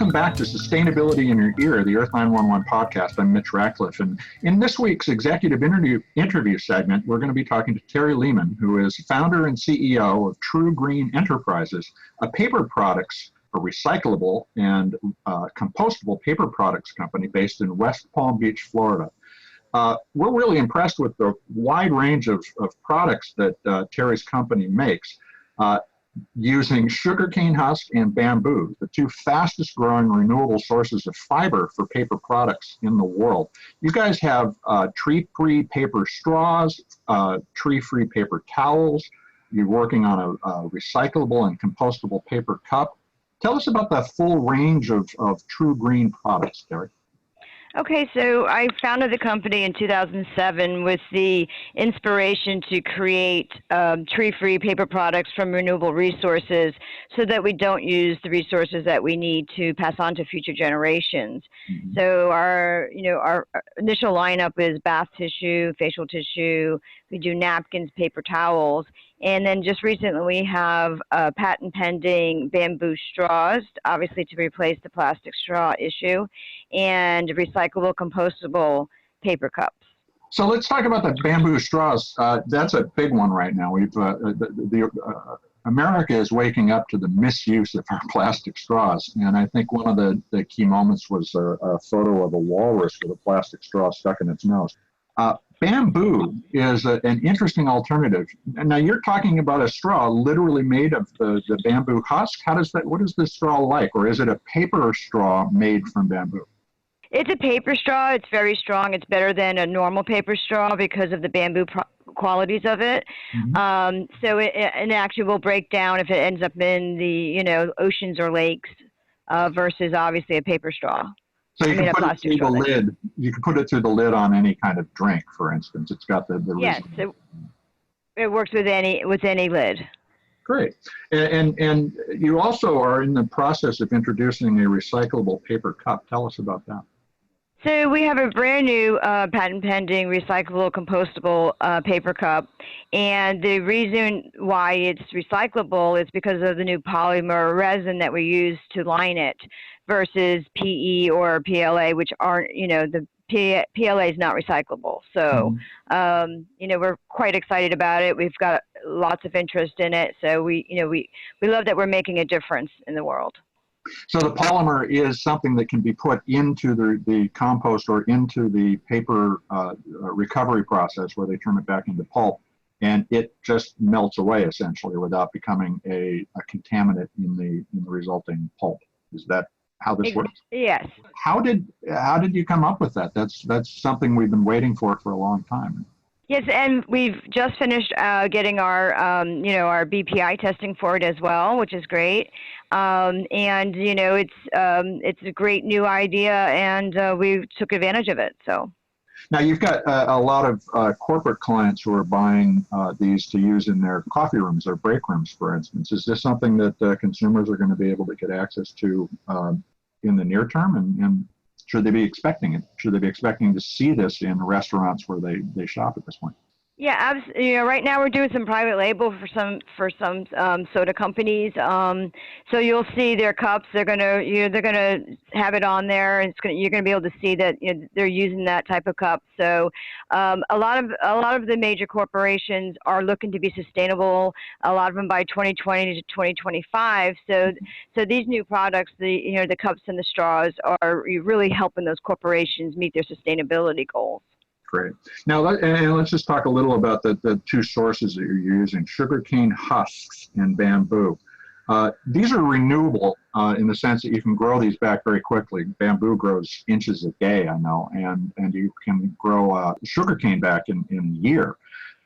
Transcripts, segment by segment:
Welcome back to Sustainability in Your Ear, the EARTH911 podcast. I'm Mitch Ratcliffe, and in this week's executive interview segment, we're going to be talking to Terry Lehmann, who is founder and CEO of TrueGreen Enterprises, a paper products, a recyclable and compostable paper products company based in West Palm Beach, Florida. We're really impressed with the wide range of products that Terry's company makes. Using sugarcane husk and bamboo, the two fastest growing renewable sources of fiber for paper products in the world. You guys have tree-free paper straws, tree-free paper towels. You're working on a recyclable and compostable paper cup. Tell us about the full range of TrueGreen products, Terry. Okay, so I founded the company in 2007 with the inspiration to create tree-free paper products from renewable resources so that we don't use the resources that we need to pass on to future generations. Mm-hmm. So our initial lineup is bath tissue, facial tissue, we do napkins, paper towels, and then just recently we have patent pending bamboo straws, obviously to replace the plastic straw issue, and recyclable, compostable paper cups. So let's talk about the bamboo straws. That's a big one right now. America is waking up to the misuse of our plastic straws, and I think one of the key moments was a photo of a walrus with a plastic straw stuck in its nose. Bamboo is an interesting alternative. Now you're talking about a straw literally made of the bamboo husk. What is the straw like? Or is it a paper straw made from bamboo? It's a paper straw. It's very strong. It's better than a normal paper straw because of the bamboo qualities of it. Mm-hmm. So it actually will break down if it ends up in the oceans or lakes versus obviously a paper straw. So you can put it through the lid. You can put it through the lid on any kind of drink, for instance. It's got the yes. It works with any lid. Great, and you also are in the process of introducing a recyclable paper cup. Tell us about that. So we have a brand new patent pending recyclable compostable paper cup, and the reason why it's recyclable is because of the new polymer resin that we use to line it versus PE or PLA, which aren't, the PLA is not recyclable. So, we're quite excited about it. We've got lots of interest in it. So we love that we're making a difference in the world. So the polymer is something that can be put into the compost or into the paper recovery process where they turn it back into pulp, and it just melts away essentially without becoming a contaminant in the resulting pulp. Is that how this works? Yes. How did you come up with that? That's something we've been waiting for a long time. Yes, and we've just finished getting our BPI testing for it as well, which is great. It's a great new idea, and we took advantage of it. So. Now you've got a lot of corporate clients who are buying these to use in their coffee rooms or break rooms, for instance. Is this something that consumers are going to be able to get access to in the near term, and should they be expecting it? Should they be expecting to see this in restaurants where they shop at this point? Yeah, absolutely. Right now we're doing some private label for some soda companies. So you'll see their cups. They're gonna have it on there, and you're gonna be able to see that they're using that type of cup. So a lot of the major corporations are looking to be sustainable. A lot of them by 2020 to 2025. So these new products, the cups and the straws, are really helping those corporations meet their sustainability goals. Great. Now, let's just talk a little about the two sources that you're using, sugarcane husks and bamboo. These are renewable in the sense that you can grow these back very quickly. Bamboo grows inches a day, I know, and you can grow sugarcane back in a year.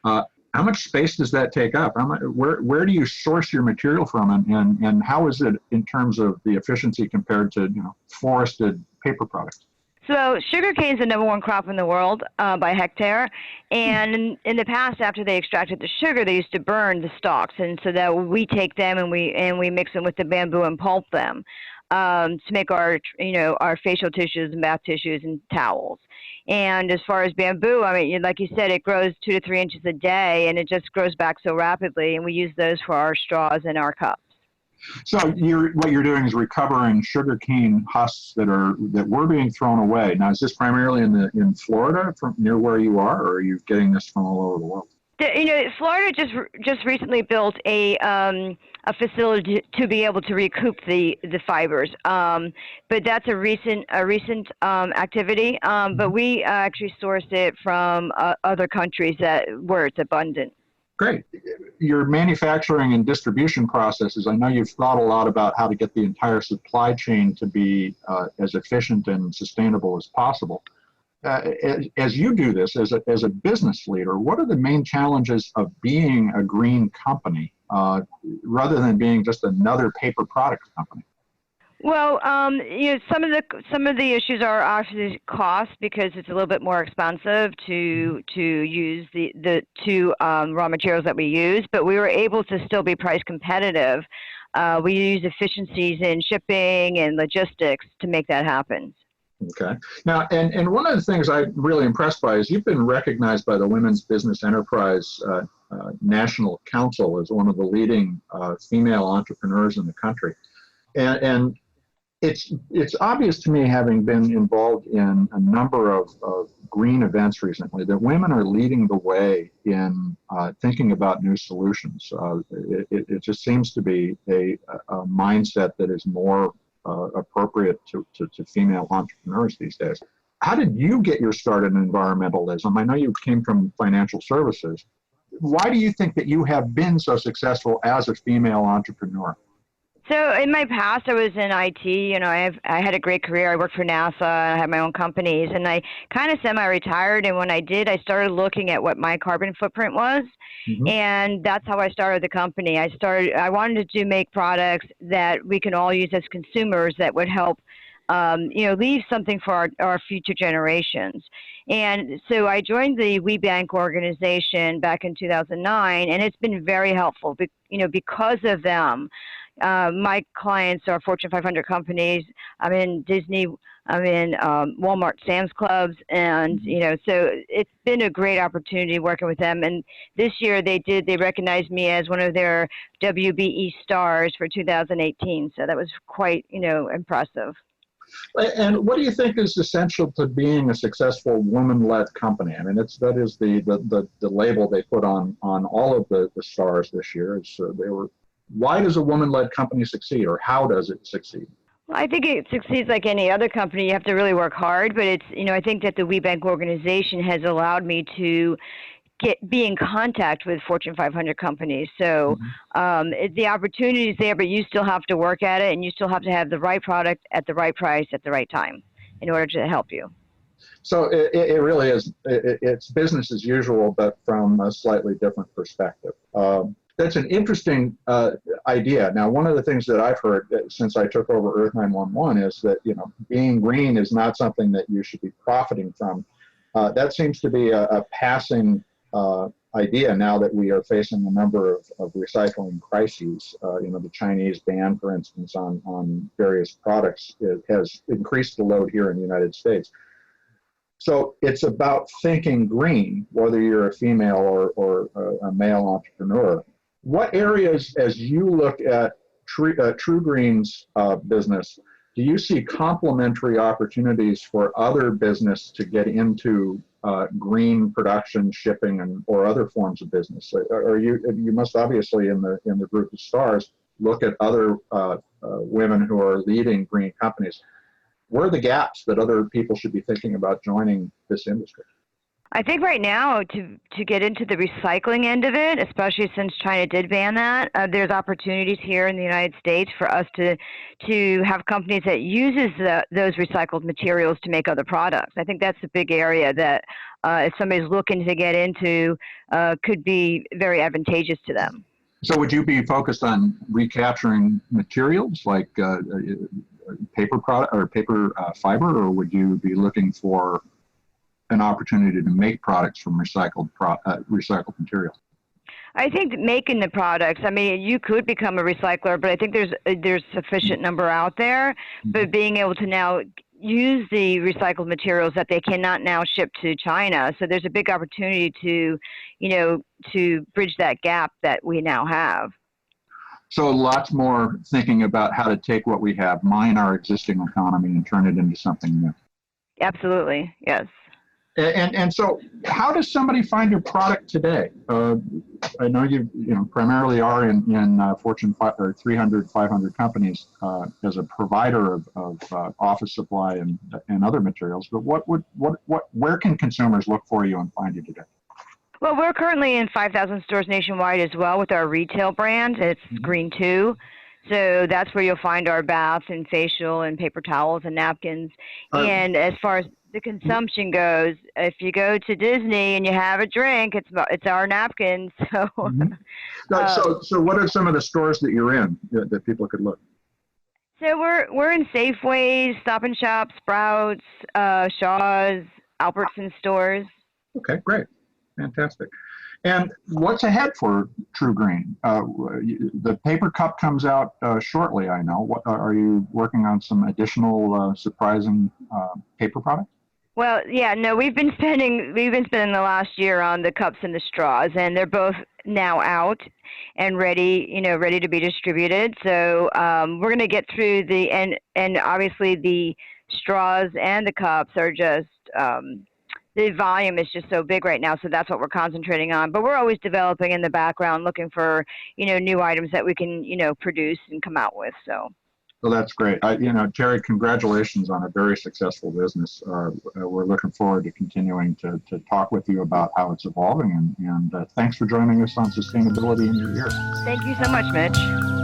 How much space does that take up? Where do you source your material from, and how is it in terms of the efficiency compared to forested paper products? So sugarcane is the #1 crop in the world by hectare, and in the past, after they extracted the sugar, they used to burn the stalks, and so that we take them and we mix them with the bamboo and pulp them to make our facial tissues and bath tissues and towels. And as far as bamboo, I mean, like you said, it grows 2 to 3 inches a day, and it just grows back so rapidly, and we use those for our straws and our cups. So what you're doing is recovering sugarcane husks that were being thrown away. Now, is this primarily in Florida, from near where you are, or are you getting this from all over the world? Florida just recently built a facility to be able to recoup the fibers, but that's a recent activity. But we actually source it from other countries where it's abundant. Great. Your manufacturing and distribution processes, I know you've thought a lot about how to get the entire supply chain to be as efficient and sustainable as possible. As you do this as a business leader, what are the main challenges of being a green company rather than being just another paper products company? Well, some of the issues are obviously cost, because it's a little bit more expensive to use the two raw materials that we use, but we were able to still be price competitive. We use efficiencies in shipping and logistics to make that happen. Okay. Now, and one of the things I'm really impressed by is you've been recognized by the Women's Business Enterprise National Council as one of the leading female entrepreneurs in the country. And it's obvious to me, having been involved in a number of green events recently, that women are leading the way in thinking about new solutions. It just seems to be a mindset that is more appropriate to female entrepreneurs these days. How did you get your start in environmentalism? I know you came from financial services. Why do you think that you have been so successful as a female entrepreneur? So in my past, I was in IT. I had a great career. I worked for NASA. I had my own companies, and I kind of semi-retired. And when I did, I started looking at what my carbon footprint was, and that's how I started the company. I wanted to make products that we can all use as consumers that would help, leave something for our future generations. And so I joined the We Bank organization back in 2009, and it's been very helpful. Because of them. My clients are Fortune 500 companies. I'm in Disney. I'm in Walmart, Sam's Clubs, and so it's been a great opportunity working with them. And this year they recognized me as one of their WBE stars for 2018. So that was quite impressive. And what do you think is essential to being a successful woman-led company? I mean, that is the label they put on all of the stars this year. Why does a woman-led company succeed, or how does it succeed? Well, I think it succeeds like any other company. You have to really work hard, but I think that the We Bank organization has allowed me to be in contact with Fortune 500 companies. So the opportunity is there, but you still have to work at it, and you still have to have the right product at the right price at the right time in order to help you. So it really is, it's business as usual, but from a slightly different perspective. That's an interesting idea. Now, one of the things that I've heard since I took over EARTH911 is that, being green is not something that you should be profiting from. That seems to be a passing idea now that we are facing a number of recycling crises. The Chinese ban, for instance, on various products has increased the load here in the United States. So it's about thinking green, whether you're a female or a male entrepreneur. What areas, as you look at TrueGreen's business, do you see complementary opportunities for other business to get into green production, shipping, or other forms of business? You must obviously, in the group of stars, look at other women who are leading green companies. Where are the gaps that other people should be thinking about joining this industry? I think right now, to get into the recycling end of it, especially since China did ban that, there's opportunities here in the United States for us to have companies that uses those recycled materials to make other products. I think that's a big area that if somebody's looking to get into, could be very advantageous to them. So would you be focused on recapturing materials like paper product or paper fiber, or would you be looking for an opportunity to make products from recycled material? I think making the products, I mean, you could become a recycler, but I think there's sufficient number out there. But being able to now use the recycled materials that they cannot now ship to China, so there's a big opportunity to bridge that gap that we now have. So lots more thinking about how to take what we have, mine our existing economy, and turn it into something new. Absolutely, yes. And so, how does somebody find your product today? I know you primarily are in Fortune 300, 500 companies as a provider of office supply and other materials. But where can consumers look for you and find you today? Well, we're currently in 5,000 stores nationwide as well with our retail brand. It's Green 2. So that's where you'll find our bath and facial and paper towels and napkins. And as far as the consumption goes, if you go to Disney and you have a drink, it's our napkins. So, so what are some of the stores that you're in that people could look? So we're in Safeways, Stop and Shop, Sprouts, Shaw's, Albertson stores. Okay, great, fantastic. And what's ahead for TrueGreen? The paper cup comes out shortly, I know. What are you working on? Some additional surprising paper products? Well, yeah, no, we've been spending the last year on the cups and the straws, and they're both now out and ready to be distributed. So we're going to get through and obviously the straws and the cups are just the volume is just so big right now, so that's what we're concentrating on. But we're always developing in the background, looking for new items that we can produce and come out with. So. Well, that's great. Terry, congratulations on a very successful business. We're looking forward to continuing to talk with you about how it's evolving. And thanks for joining us on Sustainability in Your Ear. Thank you so much, Mitch.